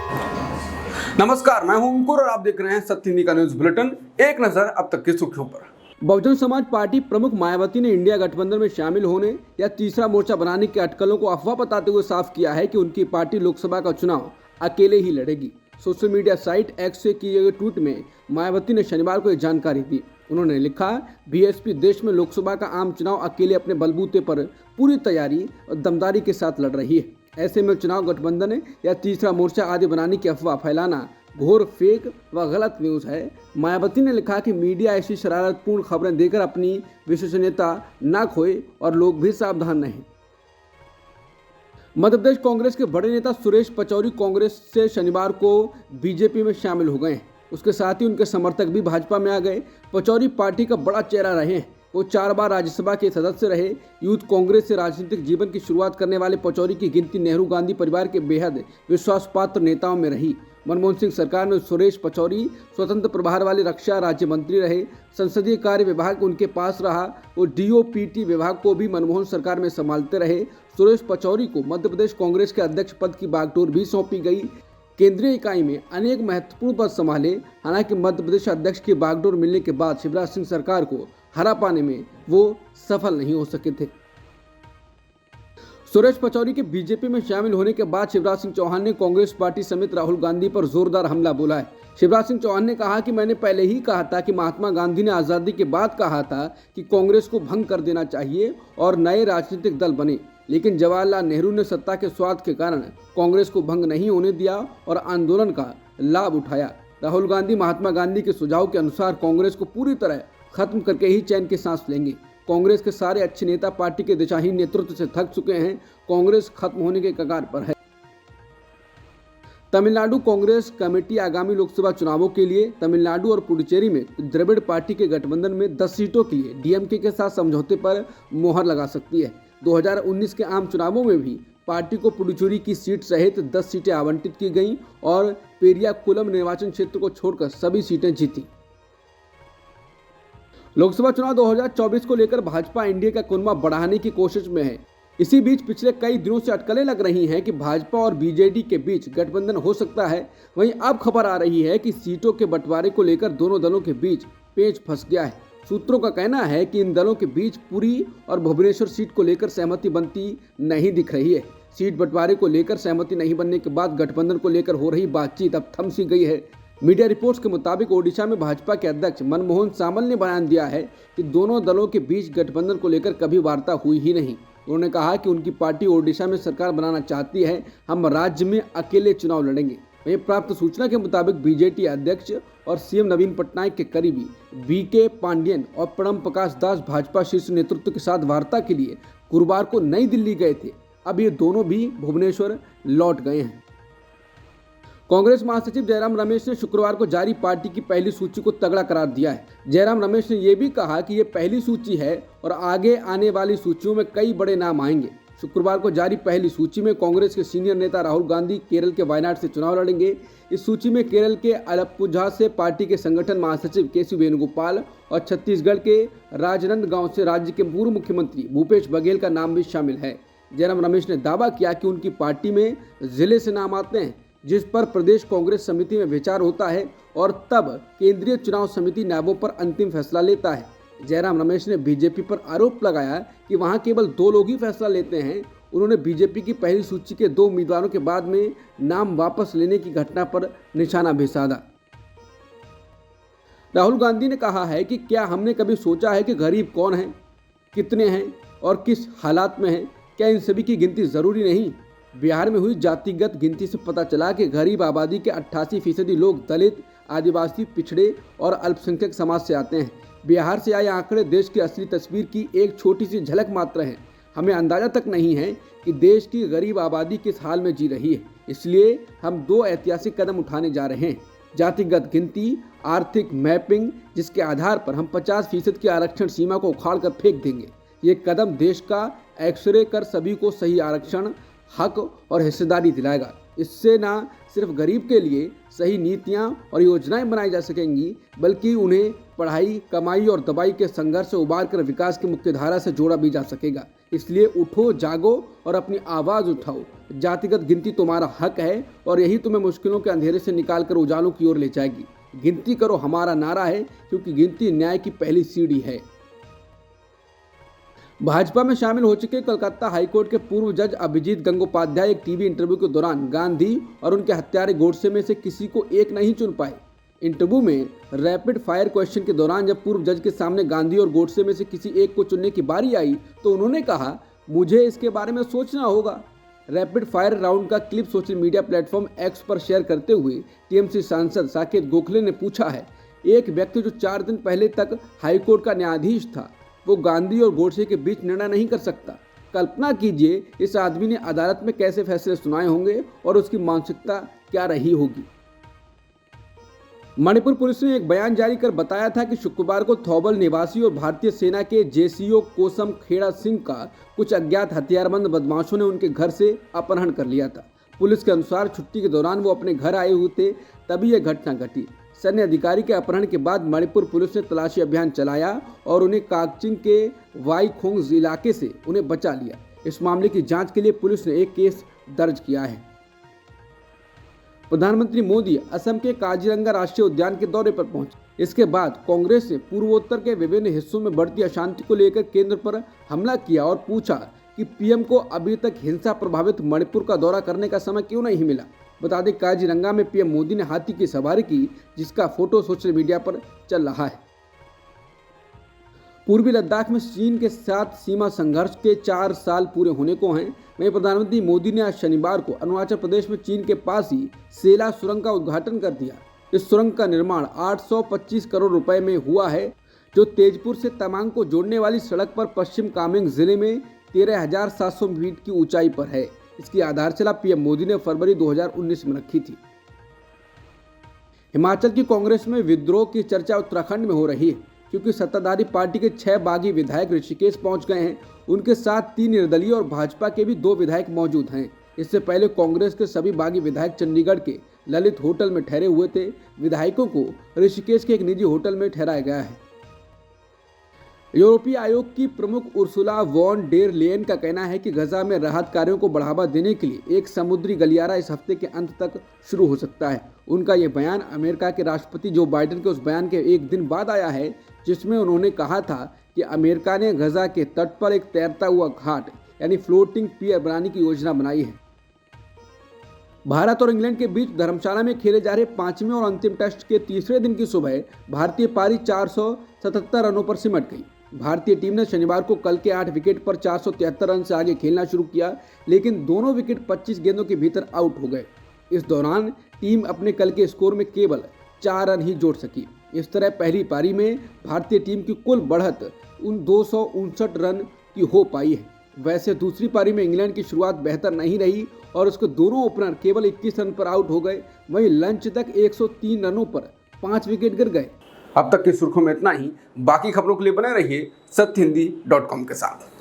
नमस्कार, मैं हूं अंकुर और आप देख रहे हैं सत्य हिंदी का न्यूज बुलेटिन। एक नजर अब तक की सुर्खियों पर। बहुजन समाज पार्टी प्रमुख मायावती ने इंडिया गठबंधन में शामिल होने या तीसरा मोर्चा बनाने की अटकलों को अफवाह बताते हुए साफ किया है कि उनकी पार्टी लोकसभा का चुनाव अकेले ही लड़ेगी। सोशल मीडिया साइट एक्स से किए गए ट्वीट में मायावती ने शनिवार को यह जानकारी दी। उन्होंने लिखा, बीएसपी देश में लोकसभा का आम चुनाव अकेले अपने बलबूते पर पूरी तैयारी और दमदारी के साथ लड़ रही है। ऐसे में चुनाव गठबंधन या तीसरा मोर्चा आदि बनाने की अफवाह फैलाना घोर फेक व गलत न्यूज है। मायावती ने लिखा कि मीडिया ऐसी शरारतपूर्ण खबरें देकर अपनी विश्वसनीयता न खोए और लोग भी सावधान रहें। मध्य प्रदेश कांग्रेस के बड़े नेता सुरेश पचौरी कांग्रेस से शनिवार को बीजेपी में शामिल हो गए। उसके साथ ही उनके समर्थक भी भाजपा में आ गए। पचौरी पार्टी का बड़ा चेहरा रहे हैं। वो 4 बार राज्यसभा के सदस्य रहे। यूथ कांग्रेस से राजनीतिक जीवन की शुरुआत करने वाले पचौरी की गिनती नेहरू गांधी परिवार के बेहद विश्वासपात्र नेताओं में रही। मनमोहन सिंह सरकार में सुरेश पचौरी स्वतंत्र प्रभार वाले रक्षा राज्य मंत्री रहे। संसदीय कार्य विभाग उनके पास रहा। वो डीओपीटी विभाग को भी मनमोहन सरकार में संभालते रहे। सुरेश पचौरी को मध्य प्रदेश कांग्रेस के अध्यक्ष पद की बागडोर भी सौंपी गई। केंद्रीय इकाई में अनेक महत्वपूर्ण पद संभाले। हालांकि मध्य प्रदेश अध्यक्ष की बागडोर मिलने के बाद शिवराज सिंह सरकार को हरा पाने में वो सफल नहीं हो सके थे। सुरेश पचौरी के बीजेपी में शामिल होने के बाद शिवराज सिंह चौहान ने कांग्रेस पार्टी समेत राहुल गांधी पर जोरदार हमला बोला है। शिवराज सिंह चौहान ने कहा कि मैंने पहले ही कहा था कि महात्मा गांधी ने आज़ादी के बाद कहा था कि कांग्रेस को भंग कर देना चाहिए और नए राजनीतिक दल बने, लेकिन जवाहरलाल नेहरू ने सत्ता के स्वार्थ के कारण कांग्रेस को भंग नहीं होने दिया और आंदोलन का लाभ उठाया। राहुल गांधी महात्मा गांधी के सुझाव के अनुसार कांग्रेस को पूरी तरह खत्म करके ही चैन की सांस लेंगे। कांग्रेस के सारे अच्छे नेता पार्टी के दिशाहीन नेतृत्व से थक चुके हैं। कांग्रेस खत्म होने के कगार पर है। तमिलनाडु कांग्रेस कमेटी आगामी लोकसभा चुनावों के लिए तमिलनाडु और पुडुचेरी में द्रविड़ पार्टी के गठबंधन में 10 सीटों के लिए डीएमके के साथ समझौते पर मोहर लगा सकती है। 2019 के आम चुनावों में भी पार्टी को पुडुचेरी की सीट सहित 10 सीटें आवंटित की गईं और पेरियाकुलम निर्वाचन क्षेत्र को छोड़कर सभी सीटें जीती। लोकसभा चुनाव 2024 को लेकर भाजपा एनडीए का कुनबा बढ़ाने की कोशिश में है। इसी बीच पिछले कई दिनों से अटकलें लग रही हैं कि भाजपा और बीजेडी के बीच गठबंधन हो सकता है। वहीं अब खबर आ रही है कि सीटों के बंटवारे को लेकर दोनों दलों के बीच पेच फंस गया है। सूत्रों का कहना है कि इन दलों के बीच पुरी और भुवनेश्वर सीट को लेकर सहमति बनती नहीं दिख रही है। सीट बंटवारे को लेकर सहमति नहीं बनने के बाद गठबंधन को लेकर हो रही बातचीत अब थम सी गई है। मीडिया रिपोर्ट्स के मुताबिक ओडिशा में भाजपा के अध्यक्ष मनमोहन सामल ने बयान दिया है कि दोनों दलों के बीच गठबंधन को लेकर कभी वार्ता हुई ही नहीं। उन्होंने कहा कि उनकी पार्टी ओडिशा में सरकार बनाना चाहती है। हम राज्य में अकेले चुनाव लड़ेंगे। वहीं प्राप्त सूचना के मुताबिक बीजेटी अध्यक्ष और सीएम नवीन पटनायक के करीबी बीके पांडियन और प्रणब प्रकाश दास भाजपा शीर्ष नेतृत्व के साथ वार्ता के लिए गुरुवार को नई दिल्ली गए थे। अब ये दोनों भी भुवनेश्वर लौट गए हैं। कांग्रेस महासचिव जयराम रमेश ने शुक्रवार को जारी पार्टी की पहली सूची को तगड़ा करार दिया है। जयराम रमेश ने यह भी कहा कि ये पहली सूची है और आगे आने वाली सूचियों में कई बड़े नाम आएंगे। शुक्रवार को जारी पहली सूची में कांग्रेस के सीनियर नेता राहुल गांधी केरल के वायनाड से चुनाव लड़ेंगे। इस सूची में केरल के अलप्पुझा से पार्टी के संगठन महासचिव केसी वेणुगोपाल और छत्तीसगढ़ के राजनांदगांव से राज्य के पूर्व मुख्यमंत्री भूपेश बघेल का नाम भी शामिल है। जयराम रमेश ने दावा किया कि उनकी पार्टी में जिले से नाम आते हैं, जिस पर प्रदेश कांग्रेस समिति में विचार होता है और तब केंद्रीय चुनाव समिति नामों पर अंतिम फैसला लेता है। जयराम रमेश ने बीजेपी पर आरोप लगाया कि वहां केवल 2 लोग ही फैसला लेते हैं। उन्होंने बीजेपी की पहली सूची के 2 उम्मीदवारों के बाद में नाम वापस लेने की घटना पर निशाना भी साधा। राहुल गांधी ने कहा है कि क्या हमने कभी सोचा है कि गरीब कौन है, कितने हैं और किस हालात में हैं? क्या इन सभी की गिनती जरूरी नहीं? बिहार में हुई जातिगत गिनती से पता चला कि गरीब आबादी के 88% लोग दलित, आदिवासी, पिछड़े और अल्पसंख्यक समाज से आते हैं। बिहार से आए आंकड़े देश की असली तस्वीर की एक छोटी सी झलक मात्र है। हमें अंदाजा तक नहीं है कि देश की गरीब आबादी किस हाल में जी रही है। इसलिए हम 2 ऐतिहासिक कदम उठाने जा रहे हैं। जातिगत गिनती, आर्थिक मैपिंग, जिसके आधार पर हम 50% की आरक्षण सीमा को उखाड़ कर फेंक देंगे। ये कदम देश का एक्सरे कर सभी को सही आरक्षण, हक और हिस्सेदारी दिलाएगा। इससे न सिर्फ गरीब के लिए सही नीतियां और योजनाएं बनाई जा सकेंगी, बल्कि उन्हें पढ़ाई, कमाई और दवाई के संघर्ष से उबार कर विकास की मुख्य धारा से जोड़ा भी जा सकेगा। इसलिए उठो, जागो और अपनी आवाज़ उठाओ। जातिगत गिनती तुम्हारा हक है और यही तुम्हें मुश्किलों के अंधेरे से निकालकर उजालों की ओर ले जाएगी। गिनती करो हमारा नारा है, क्योंकि गिनती न्याय की पहली सीढ़ी है। भाजपा में शामिल हो चुके कलकत्ता हाईकोर्ट के पूर्व जज अभिजीत गंगोपाध्याय एक टीवी इंटरव्यू के दौरान गांधी और उनके हत्यारे गोडसे में से किसी को एक नहीं चुन पाए। इंटरव्यू में रैपिड फायर क्वेश्चन के दौरान जब पूर्व जज के सामने गांधी और गोडसे में से किसी एक को चुनने की बारी आई तो उन्होंने कहा, मुझे इसके बारे में सोचना होगा। रैपिड फायर राउंड का clip social media platform x पर शेयर करते हुए टीएमसी सांसद साकेत गोखले ने पूछा है, एक व्यक्ति जो 4 दिन पहले तक हाईकोर्ट का न्यायाधीश था, वो गांधी और गोडसे के बीच निर्णय नहीं कर सकता। कल्पना कीजिए इस आदमी ने अदालत में कैसे फैसले सुनाए होंगे और उसकी मानसिकता क्या रही होगी। मणिपुर पुलिस ने एक बयान जारी कर बताया था कि शुक्रवार को थौबल निवासी और भारतीय सेना के जेसीओ कोसम खेड़ा सिंह का कुछ अज्ञात हथियारबंद बदमाशों ने उनके घर से अपहरण कर लिया था। पुलिस के अनुसार छुट्टी के दौरान वो अपने घर आए हुए थे, तभी यह घटना घटी। सैन्य अधिकारी के अपहरण के बाद मणिपुर पुलिस ने तलाशी अभियान चलाया और उन्हें काकचिंग के वाईखोंग इलाके से उन्हें बचा लिया। इस मामले की जांच के लिए पुलिस ने एक केस दर्ज किया है। प्रधानमंत्री मोदी असम के काजीरंगा राष्ट्रीय उद्यान के दौरे पर पहुंचे। इसके बाद कांग्रेस ने पूर्वोत्तर के विभिन्न हिस्सों में बढ़ती अशांति को लेकर केंद्र पर हमला किया और पूछा कि पीएम को अभी तक हिंसा प्रभावित मणिपुर का दौरा करने का समय क्यों नहीं मिला। बता दें, काजीरंगा में पीएम मोदी ने हाथी की सवारी की, जिसका फोटो सोशल मीडिया पर चल रहा है। पूर्वी लद्दाख में चीन के साथ सीमा संघर्ष के 4 साल पूरे होने को हैं। वहीं प्रधानमंत्री मोदी ने आज शनिवार को अरुणाचल प्रदेश में चीन के पास ही सेला सुरंग का उद्घाटन कर दिया। इस सुरंग का निर्माण 825 करोड़ रुपए में हुआ है, जो तेजपुर से तवांग को जोड़ने वाली सड़क पर पश्चिम कामेंग जिले में 13,700 फीट की ऊंचाई पर है। इसकी आधारशिला पीएम मोदी ने फरवरी 2019 में रखी थी। हिमाचल की कांग्रेस में विद्रोह की चर्चा उत्तराखंड में हो रही है, क्योंकि सत्ताधारी पार्टी के 6 बागी विधायक ऋषिकेश पहुंच गए हैं। उनके साथ 3 निर्दलीय और भाजपा के भी 2 विधायक मौजूद हैं। इससे पहले कांग्रेस के सभी बागी विधायक चंडीगढ़ के ललित होटल में ठहरे हुए थे। विधायकों को ऋषिकेश के एक निजी होटल में ठहराया गया है। यूरोपीय आयोग की प्रमुख उर्सुला वॉन डेर लेयन का कहना है कि गजा में राहत कार्यों को बढ़ावा देने के लिए एक समुद्री गलियारा इस हफ्ते के अंत तक शुरू हो सकता है। उनका ये बयान अमेरिका के राष्ट्रपति जो बाइडेन के उस बयान के एक दिन बाद आया है, जिसमें उन्होंने कहा था कि अमेरिका ने गजा के तट पर एक तैरता हुआ घाट यानी फ्लोटिंग पियर बनाने की योजना बनाई है। भारत और इंग्लैंड के बीच धर्मशाला में खेले जा रहे 5वें और अंतिम टेस्ट के तीसरे दिन की सुबह भारतीय पारी 477 रनों पर सिमट गई। भारतीय टीम ने शनिवार को कल के 8 विकेट पर 473 रन से आगे खेलना शुरू किया, लेकिन दोनों विकेट 25 गेंदों के भीतर आउट हो गए। इस दौरान टीम अपने कल के स्कोर में केवल 4 रन ही जोड़ सकी। इस तरह पहली पारी में भारतीय टीम की कुल बढ़त 259 रन की हो पाई है। वैसे दूसरी पारी में इंग्लैंड की शुरुआत बेहतर नहीं रही और उसके दोनों ओपनर केवल 21 रन पर आउट हो गए। वहीं लंच तक 103 रनों पर 5 विकेट गिर गए। अब तक की सुर्खियों में इतना ही। बाकी खबरों के लिए बने रहिए सत्यहिंदी.com के साथ।